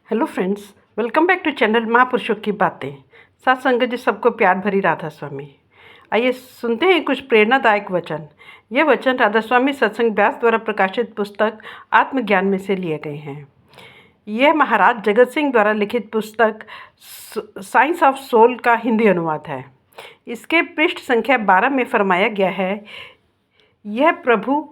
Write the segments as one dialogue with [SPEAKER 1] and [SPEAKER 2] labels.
[SPEAKER 1] Hello friends, welcome back to channel महापुरुषों की बातें। साथ संगत जी सबको प्यार भरी राधा स्वामी। आइए सुनते हैं कुछ प्रेरणादायक वचन। ये वचन राधा स्वामी सत्संग व्यास द्वारा प्रकाशित पुस्तक आत्मज्ञान में से लिए गए हैं। यह महाराज जगत सिंह द्वारा लिखित पुस्तक साइंस ऑफ सोल का हिंदी अनुवाद है। इसके पृष्ठ संख्या 12 में फरमाया गया है, यह प्रभु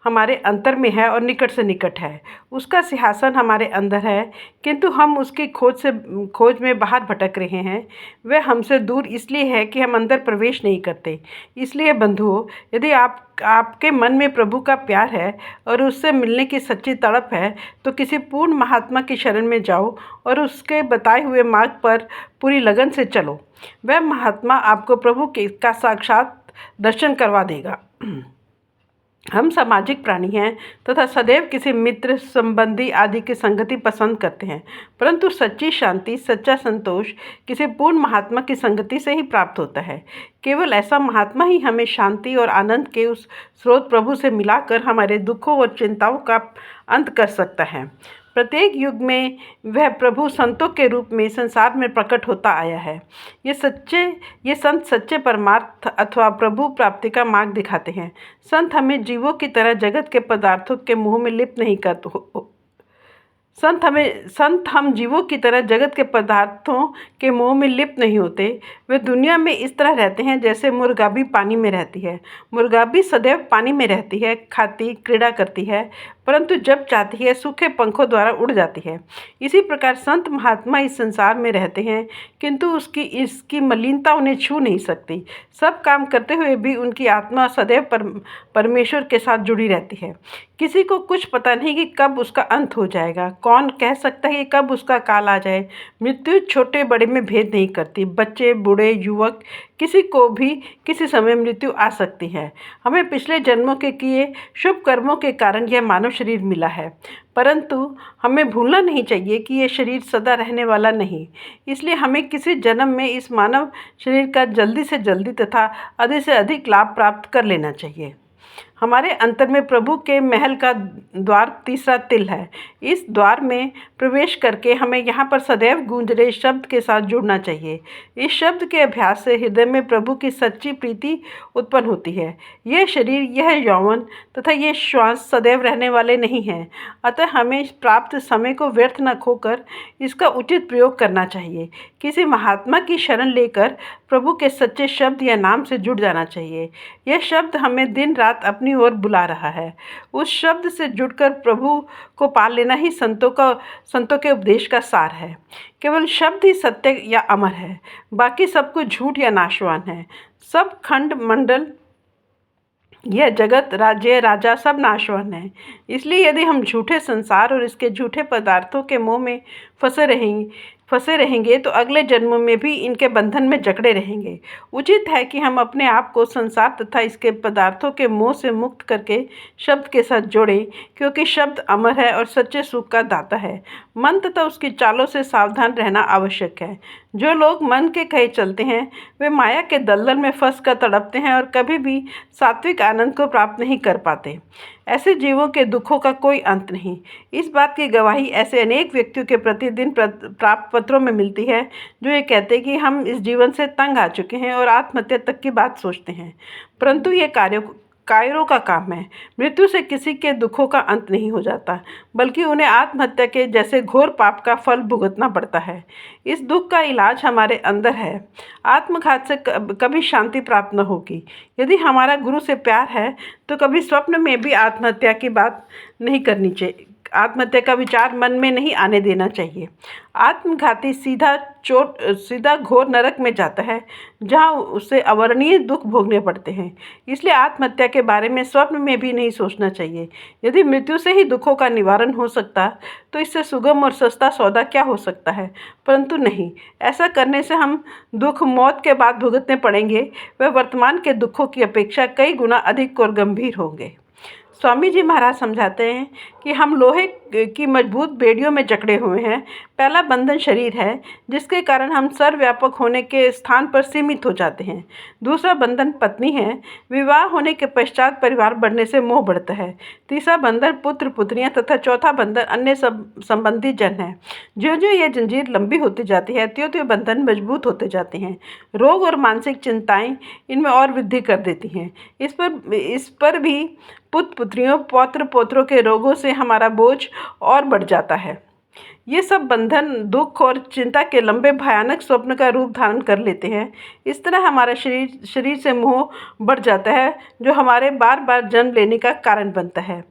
[SPEAKER 1] हमारे अंतर में है और निकट से निकट है। उसका सिंहासन हमारे अंदर है, किंतु हम उसकी खोज में बाहर भटक रहे हैं। वह हमसे दूर इसलिए है कि हम अंदर प्रवेश नहीं करते। इसलिए बंधुओं, यदि आपके मन में प्रभु का प्यार है और उससे मिलने की सच्ची तड़प है, तो किसी पूर्ण महात्मा की शरण में जाओ और उसके बताए हुए मार्ग पर पूरी लगन से चलो। वह महात्मा आपको प्रभु का साक्षात दर्शन करवा देगा। हम सामाजिक प्राणी हैं तथा सदैव किसी मित्र, संबंधी आदि की संगति पसंद करते हैं, परंतु सच्ची शांति, सच्चा संतोष किसी पूर्ण महात्मा की संगति से ही प्राप्त होता है। केवल ऐसा महात्मा ही हमें शांति और आनंद के उस स्रोत प्रभु से मिलाकर हमारे दुखों और चिंताओं का अंत कर सकता है। प्रत्येक युग में वह प्रभु संतों के रूप में संसार में प्रकट होता आया है। ये संत सच्चे परमार्थ अथवा प्रभु प्राप्ति का मार्ग दिखाते हैं। संत हमें जीवों की तरह जगत के पदार्थों के मोह में लिप्त नहीं करते। संत हम जीवों की तरह जगत के पदार्थों के मोह में लिप्त नहीं होते। वे दुनिया में इस तरह रहते हैं जैसे मुर्गाबी पानी में रहती है। मुर्गाबी सदैव पानी में रहती है, खाती, क्रीड़ा करती है, परंतु जब चाहती है सूखे पंखों द्वारा उड़ जाती है। इसी प्रकार संत महात्मा इस संसार में रहते हैं, किंतु इसकी मलिनता उन्हें छू नहीं सकती। सब काम करते हुए भी उनकी आत्मा सदैव परमेश्वर के साथ जुड़ी रहती है। किसी को कुछ पता नहीं कि कब उसका अंत हो जाएगा। कौन कह सकता है कि कब उसका काल आ जाए। मृत्यु छोटे बड़े में भेद नहीं करती। बच्चे, बूढ़े, युवक, किसी को भी किसी समय मृत्यु आ सकती है। हमें पिछले जन्मों के किए शुभ कर्मों के कारण यह मानव शरीर मिला है, परंतु हमें भूलना नहीं चाहिए कि यह शरीर सदा रहने वाला नहीं। इसलिए हमें किसी जन्म में इस मानव शरीर का जल्दी से जल्दी तथा अधिक से अधिक लाभ प्राप्त कर लेना चाहिए। हमारे अंतर में प्रभु के महल का द्वार तीसरा तिल है। इस द्वार में प्रवेश करके हमें यहाँ पर सदैव गूंज रहे शब्द के साथ जुड़ना चाहिए। इस शब्द के अभ्यास से हृदय में प्रभु की सच्ची प्रीति उत्पन्न होती है। यह शरीर, यह यौवन तथा ये श्वास सदैव रहने वाले नहीं हैं, अतः हमें प्राप्त समय को व्यर्थ न खोकर इसका उचित प्रयोग करना चाहिए। किसी महात्मा की शरण लेकर प्रभु के सच्चे शब्द या नाम से जुड़ जाना चाहिए। यह शब्द हमें दिन रात अपनी ओर बुला रहा है। उस शब्द से जुड़कर प्रभु को पा लेना ही संतों के उपदेश का सार है। केवल शब्द ही सत्य या अमर है, बाकी सब कुछ झूठ या नाशवान है। सब खंड मंडल, यह जगत, राज्य, राजा सब नाशवान है। इसलिए यदि हम झूठे संसार और इसके झूठे पदार्थों के मोह में फंसे रहेंगे तो अगले जन्मों में भी इनके बंधन में जकड़े रहेंगे। उचित है कि हम अपने आप को संसार तथा इसके पदार्थों के मोह से मुक्त करके शब्द के साथ जोड़ें, क्योंकि शब्द अमर है और सच्चे सुख का दाता है। मन तथा उसकी चालों से सावधान रहना आवश्यक है। जो लोग मन के कहे चलते हैं वे माया के दलदल में फंस कर तड़पते हैं और कभी भी सात्विक आनंद को प्राप्त नहीं कर पाते। ऐसे जीवों के दुखों का कोई अंत नहीं। इस बात की गवाही ऐसे अनेक व्यक्तियों के प्रतिदिन प्राप्त पत्रों में मिलती है, जो ये कहते हैं कि हम इस जीवन से तंग आ चुके हैं और आत्महत्या तक की बात सोचते हैं, परंतु ये कायरों का काम है। मृत्यु से किसी के दुखों का अंत नहीं हो जाता, बल्कि उन्हें आत्महत्या के जैसे घोर पाप का फल भुगतना पड़ता है। इस दुख का इलाज हमारे अंदर है। आत्मघात से कभी शांति प्राप्त न होगी। यदि हमारा गुरु से प्यार है तो कभी स्वप्न में भी आत्महत्या की बात नहीं करनी चाहिए। आत्महत्या का विचार मन में नहीं आने देना चाहिए। आत्मघाती सीधा घोर नरक में जाता है, जहां उसे अवर्णनीय दुख भोगने पड़ते हैं। इसलिए आत्महत्या के बारे में स्वप्न में भी नहीं सोचना चाहिए। यदि मृत्यु से ही दुखों का निवारण हो सकता तो इससे सुगम और सस्ता सौदा क्या हो सकता है, परंतु नहीं। ऐसा करने से हम दुख मौत के बाद भुगतने पड़ेंगे। वह वर्तमान के दुखों की अपेक्षा कई गुना अधिक और गंभीर होंगे। स्वामी जी महाराज समझाते हैं कि हम लोहे की मजबूत बेड़ियों में जकड़े हुए हैं। पहला बंधन शरीर है, जिसके कारण हम सर्वव्यापक होने के स्थान पर सीमित हो जाते हैं। दूसरा बंधन पत्नी है, विवाह होने के पश्चात परिवार बढ़ने से मोह बढ़ता है। तीसरा बंधन पुत्र पुत्रियां तथा चौथा बंधन अन्य संबंधी जन है। ज्यों ज्यों ये जंजीर लंबी होती जाती है, त्यों त्यों बंधन मजबूत होते जाते हैं। रोग और मानसिक चिंताएं इनमें और वृद्धि कर देती हैं। इस पर भी पुत्र पुत्रियों पौत्र पोत्रों के रोगों से हमारा बोझ और बढ़ जाता है। ये सब बंधन दुख और चिंता के लंबे भयानक स्वप्न का रूप धारण कर लेते हैं। इस तरह हमारा शरीर से मोह बढ़ जाता है, जो हमारे बार बार जन्म लेने का कारण बनता है।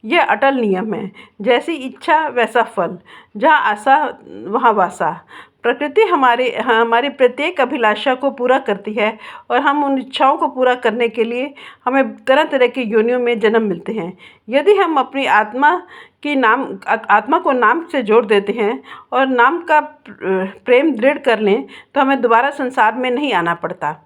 [SPEAKER 1] यह अटल नियम है, जैसी इच्छा वैसा फल, जहाँ आशा वहाँ वासा। प्रकृति हमारी प्रत्येक अभिलाषा को पूरा करती है और हम उन इच्छाओं को पूरा करने के लिए हमें तरह तरह की योनियों में जन्म मिलते हैं। यदि हम अपनी आत्मा को नाम से जोड़ देते हैं और नाम का प्रेम दृढ़ कर लें, तो हमें दोबारा संसार में नहीं आना पड़ता।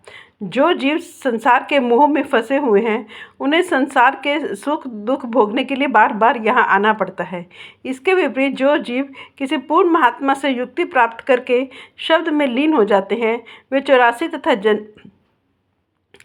[SPEAKER 1] जो जीव संसार के मोह में फंसे हुए हैं, उन्हें संसार के सुख दुख भोगने के लिए बार बार यहाँ आना पड़ता है। इसके विपरीत जो जीव किसी पूर्ण महात्मा से युक्ति प्राप्त करके शब्द में लीन हो जाते हैं, वे 84 तथा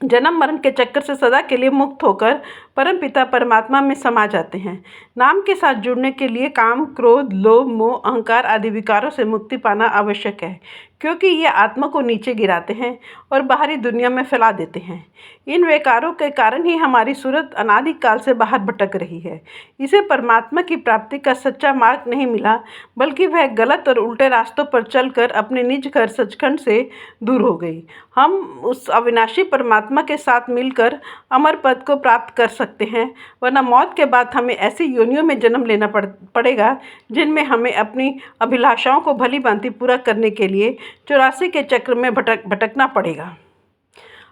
[SPEAKER 1] जन्म मरण के चक्कर से सदा के लिए मुक्त होकर परमपिता परमात्मा में समा जाते हैं। नाम के साथ जुड़ने के लिए काम, क्रोध, लोभ, मोह, अहंकार आदि विकारों से मुक्ति पाना आवश्यक है, क्योंकि ये आत्मा को नीचे गिराते हैं और बाहरी दुनिया में फैला देते हैं। इन विकारों के कारण ही हमारी सूरत अनादिकाल से बाहर भटक रही है। इसे परमात्मा की प्राप्ति का सच्चा मार्ग नहीं मिला, बल्कि वह गलत और उल्टे रास्तों पर चलकर अपने निज घर सचखंड से दूर हो गई। हम उस अविनाशी परमात्मा के साथ मिलकर अमर पद को प्राप्त कर सकते हैं, वरना मौत के बाद हमें ऐसी योनियों में जन्म लेना पड़ेगा जिनमें हमें अपनी अभिलाषाओं को भली भांति पूरा करने के लिए 84 के चक्र में भटकना पड़ेगा।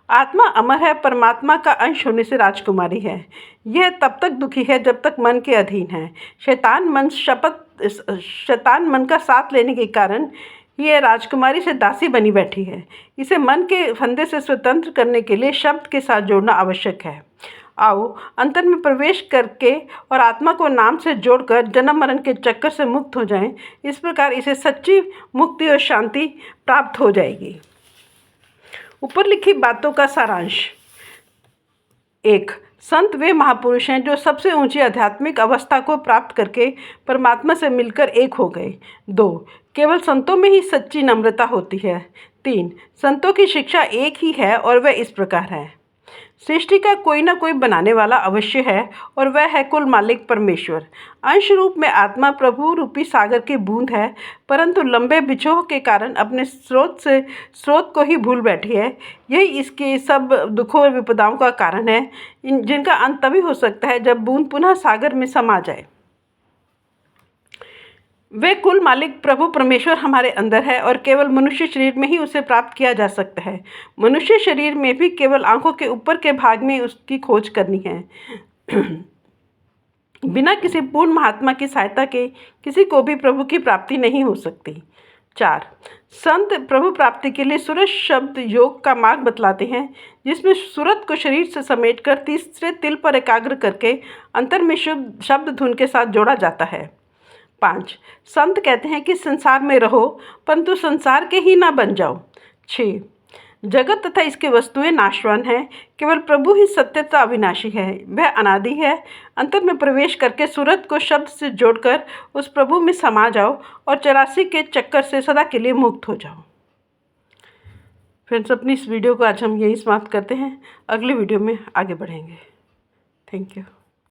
[SPEAKER 1] आत्मा अमर है, परमात्मा का अंश होने से राजकुमारी है। यह तब तक दुखी है जब तक मन के अधीन है। शैतान मन का साथ लेने के कारण यह राजकुमारी से दासी बनी बैठी है। इसे मन के फंदे से स्वतंत्र करने के लिए शब्द के साथ जोड़ना आवश्यक है। आओ अंतर में प्रवेश करके और आत्मा को नाम से जोड़कर जन्म मरण के चक्कर से मुक्त हो जाएं। इस प्रकार इसे सच्ची मुक्ति और शांति प्राप्त हो जाएगी। ऊपर लिखी बातों का सारांश। 1. संत वे महापुरुष हैं जो सबसे ऊंची आध्यात्मिक अवस्था को प्राप्त करके परमात्मा से मिलकर एक हो गए। 2. केवल संतों में ही सच्ची नम्रता होती है। 3. संतों की शिक्षा एक ही है और वह इस प्रकार है। सृष्टि का कोई ना कोई बनाने वाला अवश्य है और वह है कुल मालिक परमेश्वर। अंश रूप में आत्मा प्रभु रूपी सागर की बूंद है, परंतु लंबे बिछोह के कारण अपने स्रोत को ही भूल बैठी है। यही इसके सब दुखों और विपदाओं का कारण है, जिनका अंत तभी हो सकता है जब बूंद पुनः सागर में समा जाए। वे कुल मालिक प्रभु परमेश्वर हमारे अंदर है और केवल मनुष्य शरीर में ही उसे प्राप्त किया जा सकता है। मनुष्य शरीर में भी केवल आंखों के ऊपर के भाग में उसकी खोज करनी है। बिना किसी पूर्ण महात्मा की सहायता के किसी को भी प्रभु की प्राप्ति नहीं हो सकती। 4. संत प्रभु प्राप्ति के लिए सूरत शब्द योग का मार्ग बतलाते हैं, जिसमें सूरत को शरीर से समेटकर तीसरे तिल पर एकाग्र करके अंतर में शुद्ध शब्द धुन के साथ जोड़ा जाता है। 5. संत कहते हैं कि संसार में रहो, परंतु संसार के ही ना बन जाओ। 6. जगत तथा इसके वस्तुएं नाशवान हैं, केवल प्रभु ही सत्य तथा अविनाशी है, वह अनादि है। अंतर में प्रवेश करके सूरत को शब्द से जोड़कर उस प्रभु में समा जाओ और 84 के चक्कर से सदा के लिए मुक्त हो जाओ। फ्रेंड्स, अपनी इस वीडियो को आज हम यहीं समाप्त करते हैं। अगले वीडियो में आगे बढ़ेंगे। Thank you.